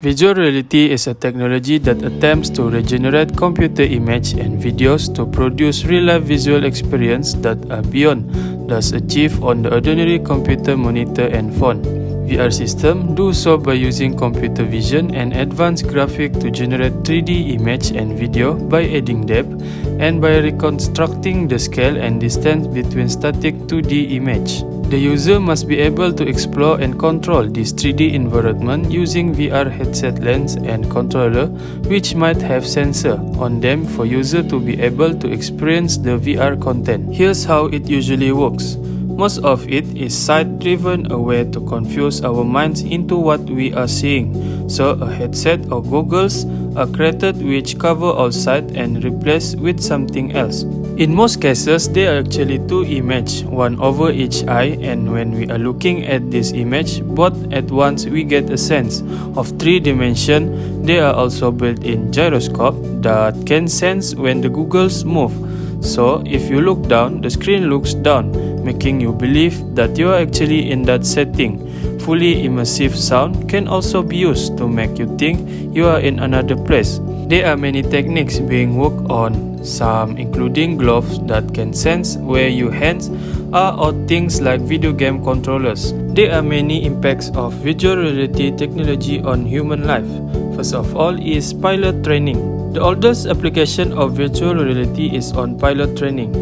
Visual reality is a technology that attempts to regenerate computer image and videos to produce real-life visual experience that are beyond those achieved on the ordinary computer monitor and phone. VR systems do so by using computer vision and advanced graphics to generate 3D image and video by adding depth and by reconstructing the scale and distance between static 2D image. The user must be able to explore and control this 3D environment using VR headset lens and controller, which might have sensor on them for user to be able to experience the VR content. Here's how it usually works. Most of it is sight-driven, a way to confuse our minds into what we are seeing. So a headset or goggles are created which cover all sight and replaced with something else. In most cases, there are actually two images, one over each eye, and when we are looking at this image both at once, we get a sense of 3 dimensions. There are also built-in gyroscope that can sense when the goggles move. So if you look down, the screen looks down, making you believe that you are actually in that setting. Fully immersive sound can also be used to make you think you are in another place. There are many techniques being worked on, some including gloves that can sense where your hands are, or things like video game controllers. There are many impacts of virtual reality technology on human life. First of all is pilot training. The oldest application of virtual reality is on pilot training.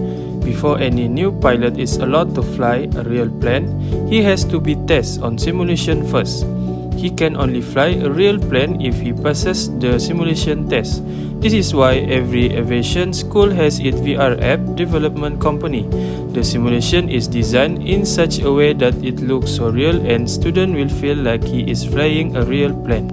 Before any new pilot is allowed to fly a real plane, he has to be tested on simulation first. He can only fly a real plane if he passes the simulation test. This is why every aviation school has its VR app development company. The simulation is designed in such a way that it looks so real and student will feel like he is flying a real plane.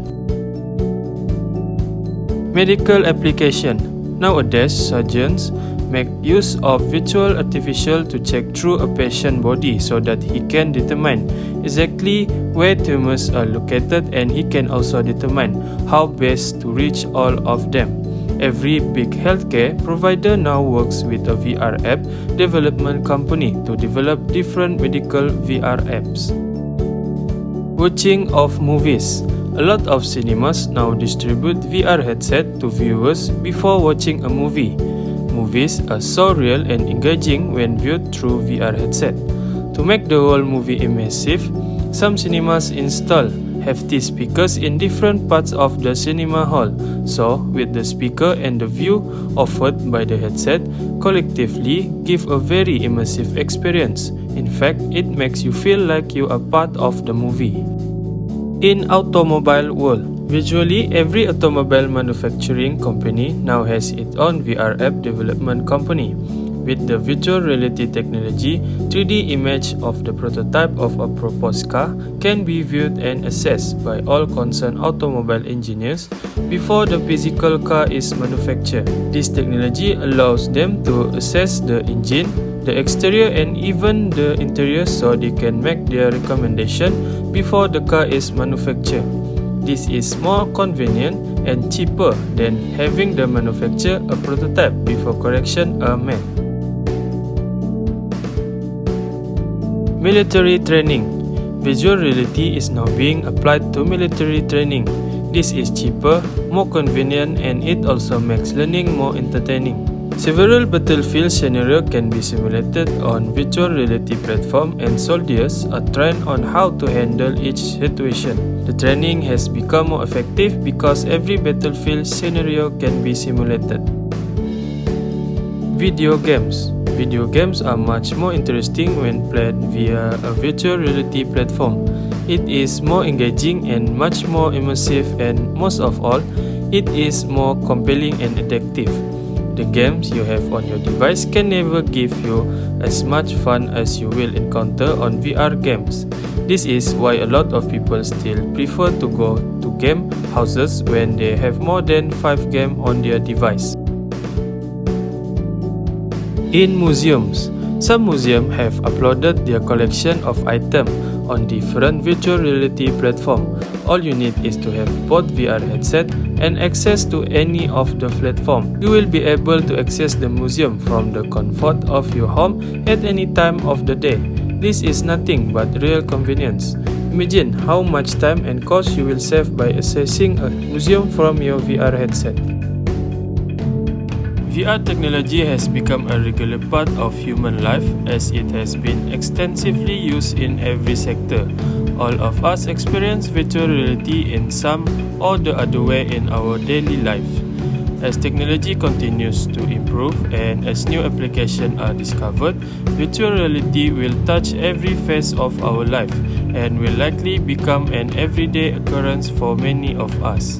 Medical application. Nowadays, surgeons make use of virtual artificial to check through a patient's body so that he can determine exactly where tumors are located, and he can also determine how best to reach all of them. Every big healthcare provider now works with a VR app development company to develop different medical VR apps. Watching of movies. A lot of cinemas now distribute VR headset to viewers before watching a movie. Movies are so real and engaging when viewed through VR headset. To make the whole movie immersive, some cinemas install hefty speakers in different parts of the cinema hall. So, with the speaker and the view offered by the headset, collectively give a very immersive experience. In fact, it makes you feel like you are part of the movie. In automobile world, virtually every automobile manufacturing company now has its own VR app development company. With the virtual reality technology, 3D image of the prototype of a proposed car can be viewed and assessed by all concerned automobile engineers before the physical car is manufactured. This technology allows them to assess the engine, the exterior and even the interior, so they can make their recommendation before the car is manufactured. This is more convenient and cheaper than having the manufacture a prototype before correction are made. Military training. Visual reality is now being applied to military training. This is cheaper, more convenient, and it also makes learning more entertaining. Several battlefield scenarios can be simulated on virtual reality platform, and soldiers are trained on how to handle each situation. The training has become more effective because every battlefield scenario can be simulated. Video games. Video games are much more interesting when played via a virtual reality platform. It is more engaging and much more immersive, and most of all, it is more compelling and addictive. The games you have on your device can never give you as much fun as you will encounter on VR games. This is why a lot of people still prefer to go to game houses when they have more than 5 games on their device. In museums, some museums have uploaded their collection of items on different virtual reality platforms. All you need is to have both VR headset and access to any of the platform. You will be able to access the museum from the comfort of your home at any time of the day. This is nothing but real convenience. Imagine how much time and cost you will save by accessing a museum from your VR headset. VR technology has become a regular part of human life as it has been extensively used in every sector. All of us experience virtual reality in some or the other way in our daily life. As technology continues to improve and as new applications are discovered, virtual reality will touch every phase of our life and will likely become an everyday occurrence for many of us.